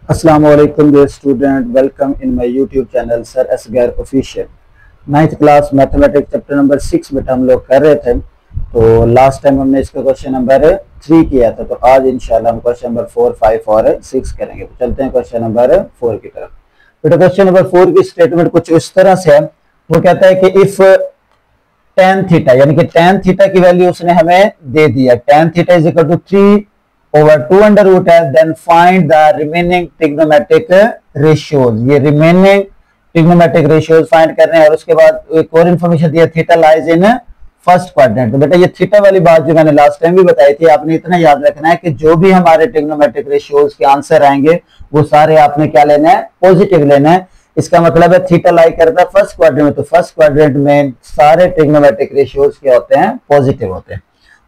अस्सलाम वालेकुम dear student, welcome in my YouTube channel sir Asgar official. 9th class mathematics chapter number 6 बेटा हम लोग कर रहे थे। तो लास्ट टाइम हमने इसका क्वेश्चन नंबर 3 किया था, तो आज इंशाल्लाह हम क्वेश्चन नंबर 4, 5 और 6 करेंगे। तो चलते हैं क्वेश्चन नंबर 4 की तरफ। बेटा क्वेश्चन नंबर 4 की स्टेटमेंट कुछ इस तरह से है। वो कहता है कि इफ tan थीटा, यानी कि tan थीटा की वैल्यू उसने हमें दे दिया, tan theta is equal to 3/2 under root है, then find the remaining trigonometric ratios. ये रिमेनिंग ट्रिग्नोमेट्रिक रेशियोज फाइंड करने हैं। और उसके बाद एक और इंफॉर्मेशन दिया, theta lies in first quadrant. तो बेटा ये थीटा वाली बात जो मैंने लास्ट टाइम भी बताई थी, आपने इतना याद रखना है कि जो भी हमारे ट्रिग्नोमेट्रिक रेशियोज के आंसर आएंगे वो सारे आपने क्या लेना है, पॉजिटिव लेना है। इसका मतलब है थीटा लाई करता है फर्स्ट क्वाड्रेंट में, तो फर्स्ट क्वाड्रेंट में सारे ट्रिग्नोमेट्रिक रेशियोज क्या होते हैं, पॉजिटिव होते हैं।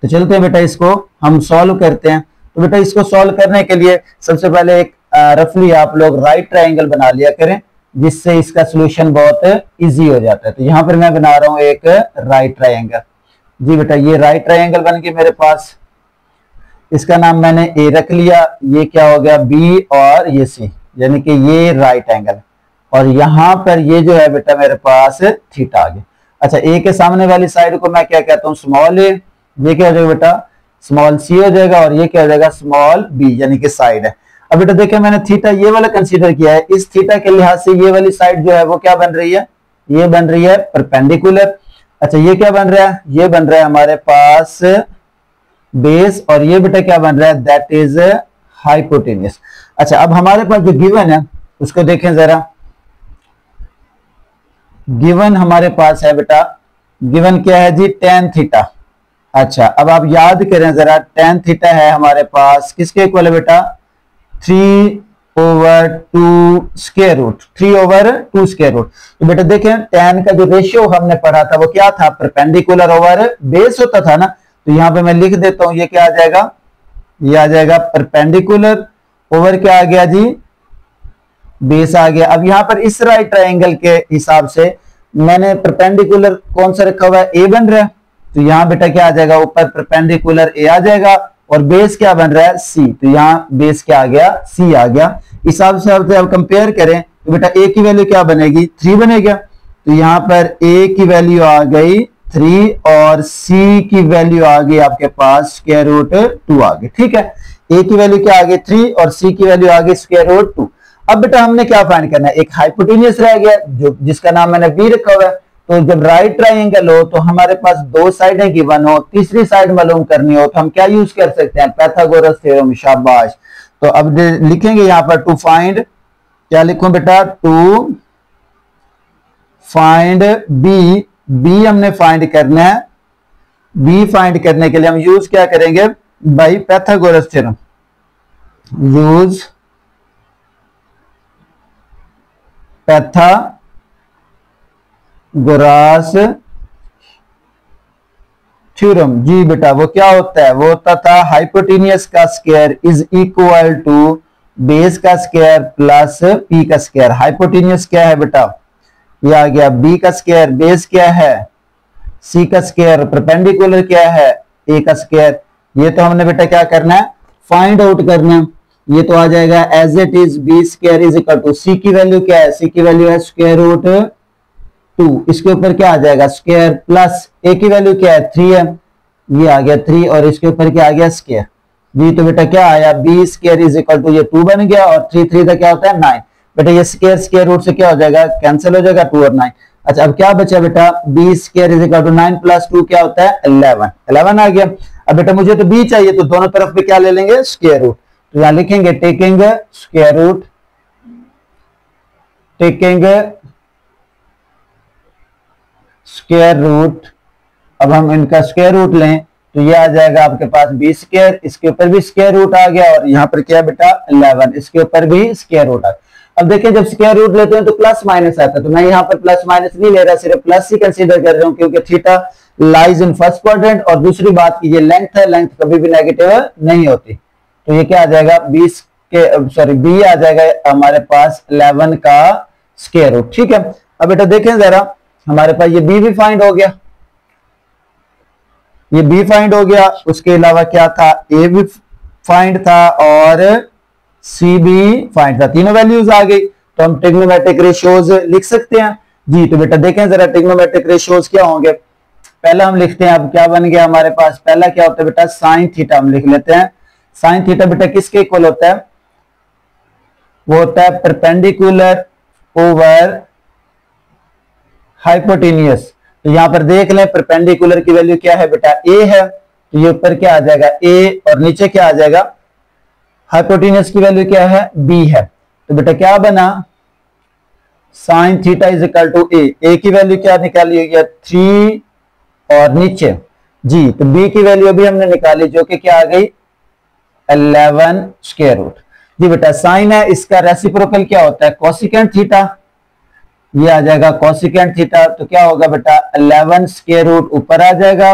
तो चलते हैं बेटा इसको हम सॉल्व करते हैं। तो बेटा इसको सॉल्व करने के लिए सबसे पहले एक रफली आप लोग राइट ट्रायंगल बना लिया करें, जिससे इसका सॉल्यूशन बहुत इजी हो जाता है। तो यहां पर मैं बना रहा हूं एक राइट ट्रायंगल। जी बेटा ये राइट ट्रायंगल बन के मेरे पास, इसका नाम मैंने ए रख लिया। ये क्या हो गया, बी और ये सी, यानी कि ये राइट एंगल। और यहां पर ये जो है बेटा मेरे पास थीटा आ गया। अच्छा, ए के सामने वाली साइड को मैं क्या कहता हूं, स्मॉल ए। ये क्या हो जाएगा बेटा, स्मॉल सी हो जाएगा। और ये क्या हो जाएगा, स्मॉल बी, यानी कि साइड है। अब बेटा देखिए मैंने थीटा ये वाला कंसीडर किया है। इस थीटा के लिहाज से ये वाली साइड जो है वो क्या बन रही है, ये बन रही है परपेंडिकुलर। अच्छा ये क्या बन रहा है, ये बन रहा है हमारे पास बेस। और ये बेटा क्या बन रहा है, दैट इज हाइपोटेन्यूस। अच्छा अब हमारे पास जो गिवन है उसको देखें जरा। गिवन हमारे पास है बेटा, गिवन क्या है जी, tan थीटा। अच्छा अब आप याद करें जरा, tan थीटा है हमारे पास किसके इक्वल है बेटा, 3/2 स्क्वायर रूट, 3/2 स्क्वायर रूट। तो बेटा देखें tan का जो रेशियो हमने पढ़ा था वो क्या था, परपेंडिकुलर ओवर बेस होता था ना। तो यहां पे मैं लिख देता हूं, ये क्या आ जाएगा, ये आ जाएगा परपेंडिकुलर ओवर क्या आ गया जी, बेस आ गया। अब यहां पर इस राइट ट्रायंगल के हिसाब से मैंने परपेंडिकुलर कौन सा रखा हुआ है, ए बन रहा है। तो यहां बेटा क्या आ जाएगा, ऊपर परपेंडिकुलर ए आ जाएगा। और बेस क्या बन रहा है, सी। तो यहां बेस क्या आ गया, सी आ गया। इस हिसाब से अब कंपेयर करें तो बेटा ए की वैल्यू क्या बनेगी, 3 बनेगा। तो यहां पर ए की वैल्यू आ गई 3 और सी की वैल्यू आ गई आपके पास स्क्वायर रूट 2 आ गई। ठीक है, ए की वैल्यू क्या आ गई 3 और सी की वैल्यू आ गई स्क्वायर रूट 2। अब बेटा हमने क्या फाइंड करना है, एक हाइपोटेन्यूस रह गया जो जिसका नाम मैंने बी रखा हुआ है। तो जब राइट ट्रायंगल हो तो हमारे पास दो साइडें गिवन हो, तीसरी साइड मालूम करनी हो तो हम क्या यूज कर सकते हैं, पाइथागोरस थ्योरम। शाबाश। तो अब लिखेंगे यहां पर टू फाइंड, क्या लिखूं बेटा, टू फाइंड बी। बी हमने फाइंड करना है। बी फाइंड करने के लिए हम यूज क्या करेंगे, by Pythagoras theorem. Use Pythagoras theorem. जी बेटा वो क्या होता है, वो होता था हाइपोटेन्यूस का square is equal to base का स्क्वायर प्लस पी का स्क्वायर। हाइपोटेन्यूस क्या है बेटा, ये आ गया बी का स्क्वायर, बेस क्या है सी का स्क्वायर, परपेंडिकुलर क्या है ए का स्क्वायर। ये तो हमने बेटा क्या करना है, फाइंड आउट करना है। ये तो आ जाएगा as it is B square is equal to, C की वैल्यू क्या है, सी की वैल्यू है स्क्वायर रूट 2। इसके ऊपर क्या आ जाएगा स्क्वायर, प्लस ए की वैल्यू क्या है 3 है, ये आ गया 3 और इसके ऊपर क्या आ गया स्क्वायर। जी तो बेटा क्या आया, B square is equal to, ये 2 बन गया और 3 का क्या होता है 9। बेटा ये स्क्वायर स्क्वायर रूट से क्या हो जाएगा, कैंसिल हो जाएगा, 2 और 9। अच्छा अब क्या बचा बेटा, b square is equal to 9 plus 2 क्या होता है 11। 11 आ गया। अब बेटा मुझे तो बी चाहिए, तो दोनों तरफ पे क्या ले लेंगे, स्क्वायर रूट। तो यहां लिखेंगे taking square root, taking square root. अब हम इनका स्क्वायर रूट लें तो ये आ जाएगा आपके पास बी स्क्वायर, इसके ऊपर भी स्क्वायर रूट आ गया और यहाँ पर क्या बेटा 11, इसके ऊपर भी स्क्वायर रूट आ गया। अब देखिए जब स्क्वायर रूट लेते हैं तो प्लस माइनस आता है, तो मैं यहाँ पर प्लस माइनस नहीं ले रहा, सिर्फ प्लस ही कंसीडर कर रहा हूँ क्योंकि theta lies in first quadrant. और दूसरी बात की ये लेंथ है, लेंथ कभी भी नेगेटिव नहीं होती। तो ये क्या आ जाएगा, बी आ जाएगा हमारे पास 11 का स्क्वायर रूट। ठीक है, अब बेटा देखें जरा, हमारे पास ये बी भी फाइंड हो गया, ये बी फाइंड हो गया। उसके अलावा क्या था, ए भी फाइंड था और सी भी फाइंड था, तीनों वैल्यूज आ गई, तो हम ट्रिग्नोमेट्रिक रेशियोज लिख सकते हैं जी। तो बेटा देखें जरा ट्रिग्नोमेट्रिक रेशियोज क्या होंगे। पहला हम लिखते हैं, अब क्या बन गया हमारे पास, पहला क्या होता है बेटा साइन थीटा, हम लिख लेते हैं। साइन थीटा बेटा किसके इक्वल होता है, वो होता है परपेंडिकुलर ओवर हाइपोटेनियस। तो यहां पर देख लें परपेंडिकुलर की वैल्यू क्या है बेटा ए है, तो ये ऊपर क्या आ जाएगा ए, और नीचे क्या आ जाएगा, हाइपोटेनियस की वैल्यू क्या है बी है। तो बेटा क्या बना, sine theta is equal to A की वैल्यू क्या निकाली हुई है 3 और नीचे जी, तो बी की वैल्यू अभी हमने निकाली जो कि क्या आ गई 11 स्क्वायर रूट जी। बेटा साइन है, इसका रेसिप्रोकल क्या होता है कोसिकेंट थीटा, ये आ जाएगा कोसिकेंट थीटा, तो क्या होगा बेटा 11 स्क्वायर रूट ऊपर आ जाएगा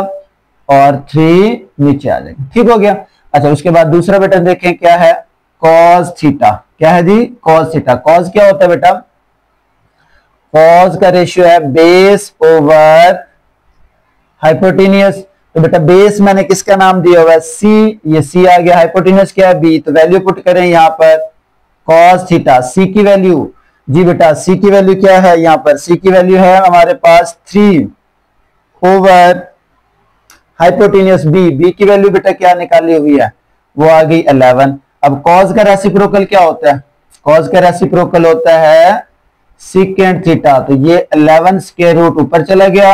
और 3 नीचे आ जाएगा, ठीक हो गया। अच्छा उसके बाद दूसरा बेटा देखें क्या है कॉस थीटा, क्या है जी कॉस थीटा। कॉस क्या होता है बेटा, कॉस का रेशियो है बेस ओवर हाइपोटेनियस। तो बेटा बेस मैंने किसका नाम दिया हुआ है सी, ये सी आ गया, हाइपोटेनियस क्या है बी, तो वैल्यू पुट करें यहां पर कॉस थीटा, सी की वैल्यू जी बेटा सी की वैल्यू क्या है, यहां पर सी की वैल्यू है हमारे पास 3 ओवर हाइपोटेनियस बी, बी की वैल्यू बेटा क्या निकाली हुई है वो आ गई 11। अब कॉस का रेसिप्रोकल क्या होता है, कॉस का रेसिप्रोकल होता है सीकेंट थीटा, तो ये 11 स्क्वायर रूट ऊपर चला गया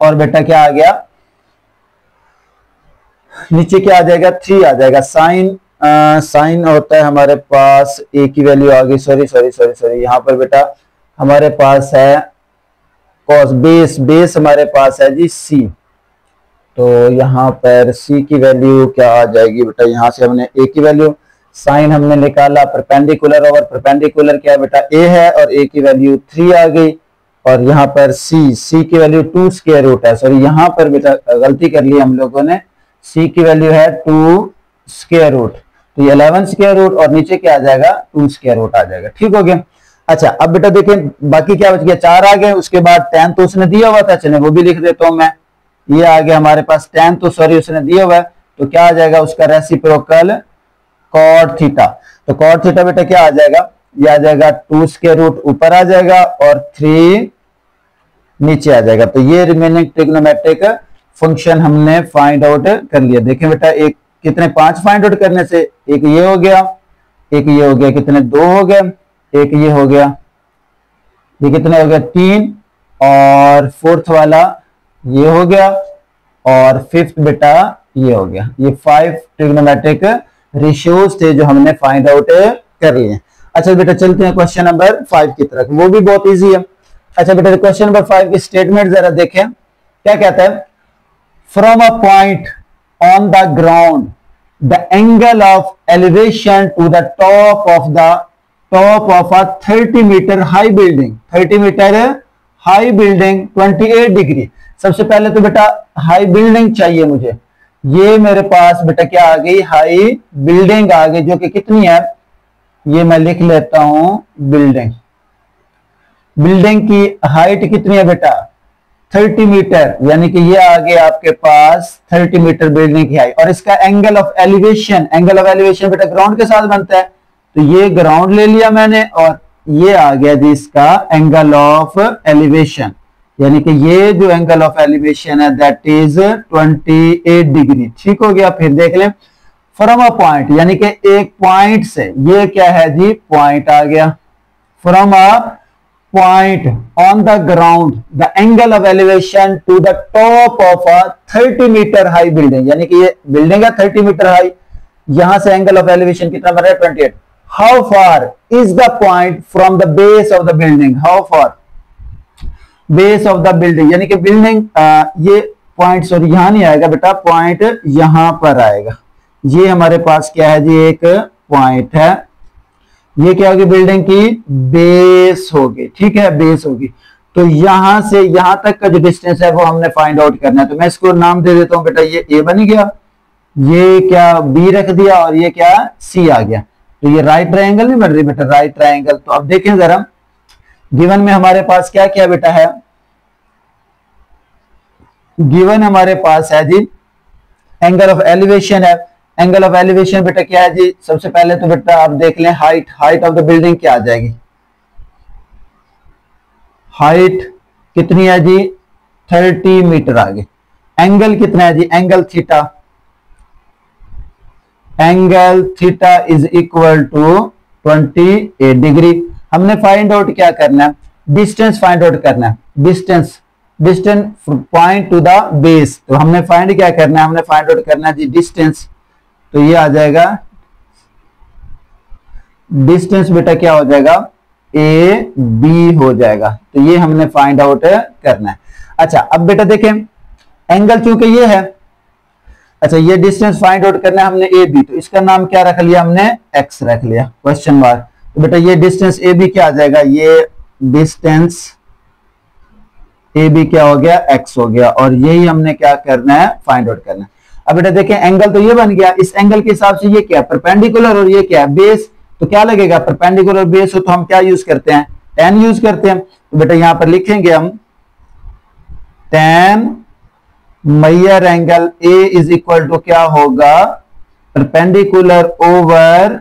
और बेटा क्या आ गया नीचे क्या आ जाएगा 3 आ जाएगा। साइन साइन होता है हमारे पास ए की वैल्यू आ गई, सॉरी यहां पर बेटा हमारे पास है कॉस, बेस बेस हमारे पास है जी सी, तो यहां पर सी की वैल्यू क्या आ जाएगी बेटा, यहां से हमने ए की वैल्यू, साइन हमने निकाला परपेंडिकुलर ओवर परपेंडिकुलर क्या है बेटा ए है, और ए की वैल्यू 3 आ गई, और यहाँ पर सी की वैल्यू 2 स्क्वायर रूट है, सॉरी यहाँ पर बेटा गलती कर ली हम लोगों ने, सी की वैल्यू है 2 स्क्वायर रूट, तो ये 11 स्क्वायर रूट और नीचे क्या आ जाएगा 2 स्क्वायर रूट आ जाएगा, ठीक हो गया। अच्छा अब बेटा देखें बाकी क्या बच गया, 4 आ गए, उसके बाद tan तो उसने दिया हुआ था, चले वो भी लिख देता हूं मैं, ये आ गया हमारे पास tan तो सॉरी उसने दिया हुआ है, तो क्या आ जाएगा उसका रेसिप्रोकल कॉट थीटा, तो कॉट थीटा बेटा क्या आ जाएगा, ये आ जाएगा 2 स्क्वायर रूट ऊपर आ जाएगा और 3 नीचे आ जाएगा। तो ये रिमेनिंग ट्रिग्नोमेट्रिक फंक्शन हमने फाइंड आउट कर लिया। देखें बेटा एक कितने 5 फाइंड आउट करने से, एक ये हो गया, एक ये हो गया, कितने 2 हो गए, एक ये हो गया, ये कितने हो गया 3, और फोर्थ वाला ये हो गया, और फिफ्थ बेटा ये हो गया। ये 5 ट्रिग्नोमेट्रिक रेशियोज थे जो हमने फाइंड आउट कर लिए। अच्छा बेटा चलते हैं क्वेश्चन नंबर 5 की तरफ, वो भी बहुत इजी है। अच्छा बेटा क्वेश्चन नंबर 5 की स्टेटमेंट जरा देखें, क्या कहता है, from a point on the ground the angle of elevation to the top of a 30 metre high building, 30 metre high building 28 degree. सबसे पहले तो बेटा हाई बिल्डिंग चाहिए मुझे, ये मेरे पास बेटा क्या आ गई हाई बिल्डिंग आ गई, जो कि कितनी है, ये मैं लिख लेता हूं बिल्डिंग, बिल्डिंग की हाइट कितनी है बेटा 30 मीटर, यानी कि ये आ गया आपके पास 30 मीटर बिल्डिंग की हाइट, और इसका angle of elevation, angle of elevation बेटा ग्राउंड के साथ बनता है, तो ये ग्राउंड ले लिया मैंने, और ये आ गया जी इसका एंगल ऑफ एलिवेशन, यानी कि ये जो एंगल ऑफ एलिवेशन है दैट इज 28 डिग्री, ठीक हो गया। फिर देख लें फ्रॉम अ पॉइंट, यानी कि एक पॉइंट से, ये क्या है जी पॉइंट आ गया, from a point on the ground the angle of elevation to the top of a 30 metre high building, यानी कि ये बिल्डिंग है 30 मीटर हाई, यहां से एंगल ऑफ एलिवेशन कितना बन रहा है 28। How far is the point from the base of the building, how far base of the building, यानी कि बिल्डिंग ये पॉइंट सॉरी यहां नहीं आएगा बेटा, पॉइंट यहां पर आएगा, ये हमारे पास क्या है जी एक पॉइंट है, ये क्या होगी बिल्डिंग की बेस होगी, ठीक है बेस होगी। तो यहां से यहां तक का जो डिस्टेंस है वो हमने फाइंड आउट करना है, तो मैं इसको नाम दे देता हूं बेटा, ये ए बन गया, ये क्या बी रख दिया, और ये क्या सी आ गया, तो ये राइट ट्रायंगल नहीं बन रही बेटा, राइट ट्रायंगल। तो अब देखें जरा गिवन में हमारे पास क्या क्या बेटा है, गिवन हमारे पास है जी एंगल ऑफ एलिवेशन है, एंगल ऑफ एलिवेशन बेटा क्या है जी, सबसे पहले तो बेटा आप देख लें हाइट ऑफ द बिल्डिंग क्या आ जाएगी, हाइट कितनी है जी 30 मीटर आगे। एंगल कितना है जी, angle theta is equal to 28 degree. हमने फाइंड आउट क्या करना है, डिस्टेंस फाइंड आउट करना है, distance point to the base. तो हमने फाइंड क्या करना है, हमने फाइंड आउट करना है जी डिस्टेंस। तो ये आ जाएगा डिस्टेंस बेटा क्या हो जाएगा, ए बी हो जाएगा। तो ये हमने फाइंड आउट करना है। अच्छा अब बेटा देखें एंगल चूंकि ये है, अच्छा ये डिस्टेंस फाइंड आउट करना है हमने ए बी, तो इसका नाम क्या रख लिया हमने, एक्स रख लिया, क्वेश्चन मार्क। तो बेटा ये डिस्टेंस ए बी क्या आ जाएगा, ये डिस्टेंस ए बी क्या हो गया, एक्स हो गया। और यही हमने क्या करना है, फाइंड आउट करना है। अब बेटा देखें एंगल तो ये बन गया, इस एंगल के हिसाब से ये क्या है परपेंडिकुलर और ये क्या है बेस। तो क्या लगेगा, परपेंडिकुलर बेस हो तो हम क्या यूज करते हैं, tan यूज करते हैं। तो बेटा यहां पर लिखेंगे हम tan major angle A is equal to क्या होगा, परपेंडिकुलर ओवर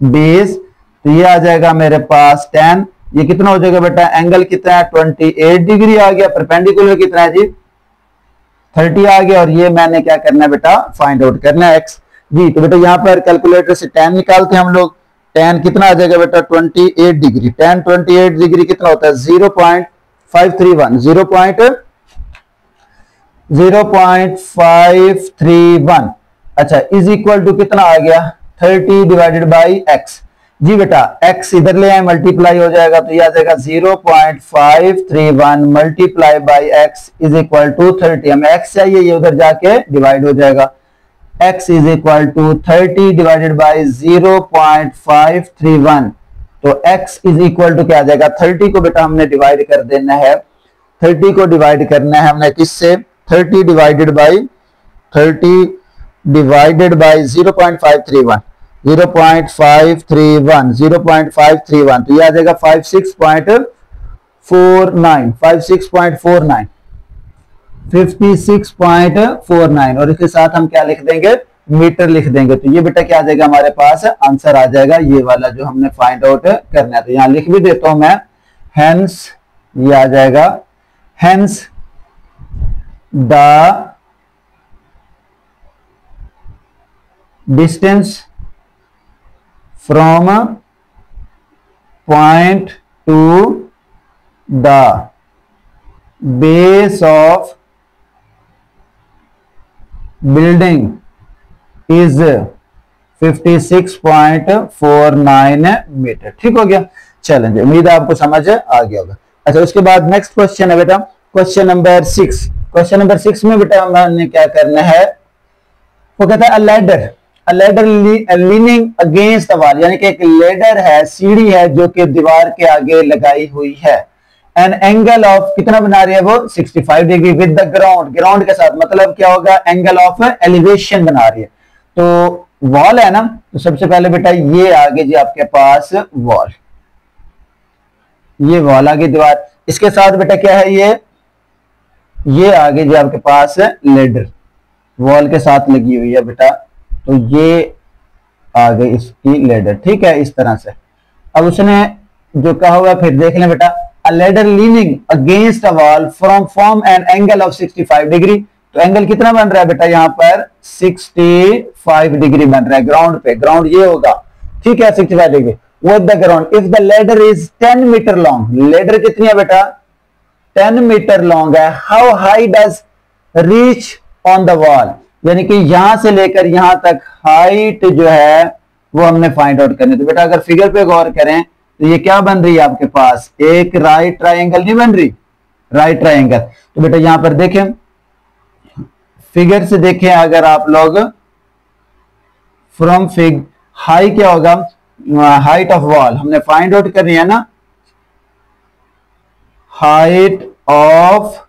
बेस। तो ये आ जाएगा मेरे पास tan, ये कितना हो जाएगा बेटा, एंगल कितना है 28 डिग्री आ गया, परपेंडिकुलर कितना है जी 30 आ गया। और ये मैंने क्या करना है बेटा, फाइंड आउट करना है एक्स जी। तो बेटा यहां पर कैलकुलेटर से tan निकालते हैं हम लोग, tan कितना आ जाएगा बेटा 28 डिग्री, tan 28 डिग्री कितना होता है 0.531 अच्छा इज इक्वल टू कितना आ गया 30 डिवाइडेड बाई एक्स जी। बेटा x इधर ले आए मल्टीप्लाई हो जाएगा, तो ये आ जाएगा 0.531 multiply by x is equal to 30। हमें x चाहिए, ये उधर जाके डिवाइड हो जाएगा, x is equal to 30 divided by 0.531। तो x इज इक्वल टू क्या आ जाएगा, 30 को बेटा हमने डिवाइड कर देना है, 30 को डिवाइड करना है हमने किससे, 30 डिवाइडेड बाई 0.531 0.531 तो ये आ जाएगा 56.49 और इसके साथ हम क्या लिख देंगे, मीटर लिख देंगे। तो ये बेटा क्या आ जाएगा हमारे पास, आंसर आ जाएगा ये वाला जो हमने फाइंड आउट करना है। तो यहां लिख भी देता हूं मैं, हेंस ये आ जाएगा, hence the distance from point to the base of building is 56.49 metre. ठीक हो गया, चलेंगे, उम्मीद है आपको समझ आ गया होगा। अच्छा उसके बाद नेक्स्ट क्वेश्चन है बेटा, क्वेश्चन नंबर 6। क्वेश्चन नंबर 6 में बेटा हमने क्या करना है, वो कहता है a ladder leaning against the wall, यानी कि एक लेडर है, सीढ़ी है जो कि दीवार के आगे लगाई हुई है। एन एंगल ऑफ कितना बना रही है वो 65 डिग्री विद द ग्राउंड के साथ, मतलब क्या होगा, एंगल ऑफ एलिवेशन बना रही है। तो वॉल है ना, तो सबसे पहले बेटा ये आगे जी आपके पास वॉल, ये वॉल आगे दीवार, इसके साथ बेटा क्या है, ये आगे जी आपके पास लेडर वॉल के साथ लगी हुई है बेटा। तो ये आ गई इसकी लेडर, ठीक है, इस तरह से। अब उसने जो कहा हुआ फिर देख लें बेटा, अ ladder leaning against a wall from form an angle of 65 degree. तो एंगल कितना बन रहा है बेटा यहाँ पर 65 डिग्री बन रहा है ग्राउंड पे, ग्राउंड ये होगा, ठीक है 65 degree with the ground. If the ladder is 10 metre long, ladder कितनी है बेटा 10 मीटर लॉन्ग है, how high does reach on the wall, यानी कि यहां से लेकर यहां तक हाइट जो है वो हमने फाइंड आउट करनी। तो बेटा अगर फिगर पे गौर करें तो ये क्या बन रही है आपके पास, एक राइट ट्रायंगल नहीं बन रही, राइट ट्रायंगल। तो बेटा यहां पर देखें, फिगर से देखें अगर आप लोग, फ्रॉम फिग हाई क्या होगा, हाइट ऑफ वॉल हमने फाइंड आउट करनी है ना, हाइट ऑफ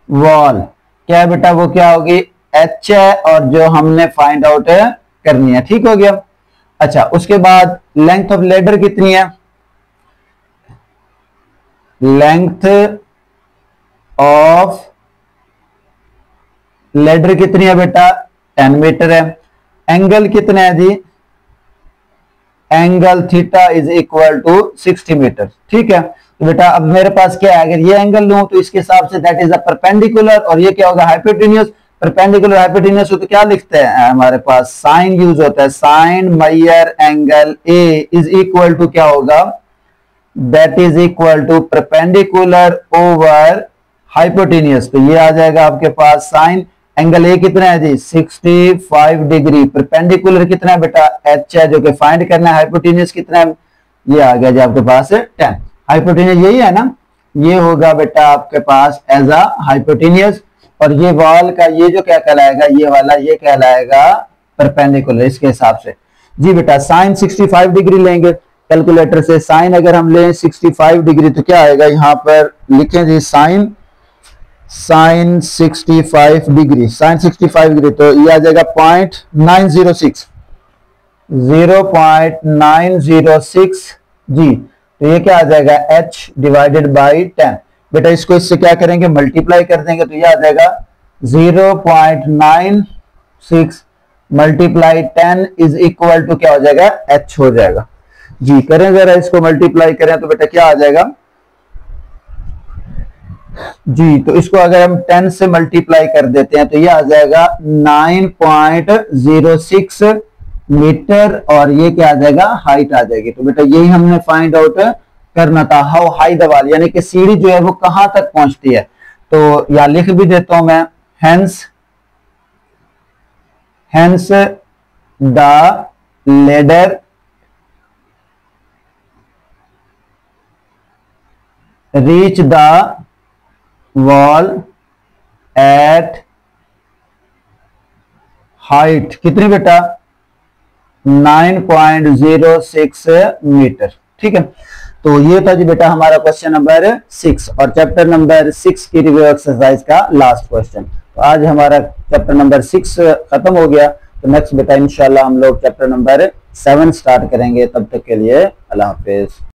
वॉल क्या है बेटा, वो क्या होगी एच है, और जो हमने फाइंड आउट करनी है, ठीक हो गया। अच्छा उसके बाद लेंथ ऑफ लेडर कितनी है, लेंथ ऑफ लेडर कितनी है बेटा 10 मीटर है। एंगल कितना है जी, angle theta is equal to 60 metre. ठीक है, तो बेटा अब मेरे पास क्या है, अगर ये एंगल लूं तो इसके हिसाब say that is a perpendicular, और ये क्या होगा, हाइपोटेन्यूज। परपेंडिकुलर हाइपोटेन्यूज हो तो क्या लिखते हैं हमारे पास, साइन यूज होता है, साइन माइयर angle A is equal to क्या होगा, that is equal to perpendicular over hypotenuse. तो ये आ जाएगा आपके पास साइन एंगल ए कितना है जी, 65 डिग्री। परपेंडिकुलर कितना है बेटा, एच है, जो कि फाइंड करना है। हाइपोटेन्यूज कितना है, ये आ गया जी आपके पास 10। हाइपोटेन्यूज यही है ना, ये होगा बेटा आपके पास एज अ हाइपोटेन्यूज, और ये वॉल का ये जो क्या कहलाएगा, ये वाला ये कहलाएगा परपेंडिकुलर इसके हिसाब से। जी बेटा साइन 65 डिग्री लेंगे कैलकुलेटर से, साइन अगर हम लें 65 डिग्री तो क्या आएगा, यहां पर लिखें जी साइन 65 डिग्री, साइन 65 डिग्री, तो ये आ जाएगा 0.906 जी। तो ये क्या आ जाएगा, h डिवाइडेड बाई 10। बेटा इसको इससे क्या करेंगे, मल्टीप्लाई कर देंगे, तो ये आ जाएगा 0.96 मल्टीप्लाई 10 इज इक्वल टू क्या हो जाएगा, h हो जाएगा जी। करें जरा इसको मल्टीप्लाई करें तो बेटा क्या आ जाएगा जी, तो इसको अगर हम 10 से मल्टीप्लाई कर देते हैं तो ये आ जाएगा 9.06 मीटर, और ये क्या आ जाएगा, हाइट आ जाएगी। तो बेटा यही हमने फाइंड आउट करना था, हाउ हाई द वॉल, यानी कि सीढ़ी जो है वो कहां तक पहुंचती है। तो या लिख भी देता हूं मैं, hence the ladder reach the wall at height कितनी बेटा, 9.06 मीटर। ठीक है, तो ये था जी बेटा हमारा क्वेश्चन नंबर 6 और चैप्टर नंबर 6 की रिव्यू एक्सरसाइज का लास्ट क्वेश्चन। तो आज हमारा चैप्टर नंबर 6 खत्म हो गया। तो नेक्स्ट बेटा इंशाल्लाह हम लोग चैप्टर नंबर 7 स्टार्ट करेंगे। तब तक के लिए अल्लाह हाफिज।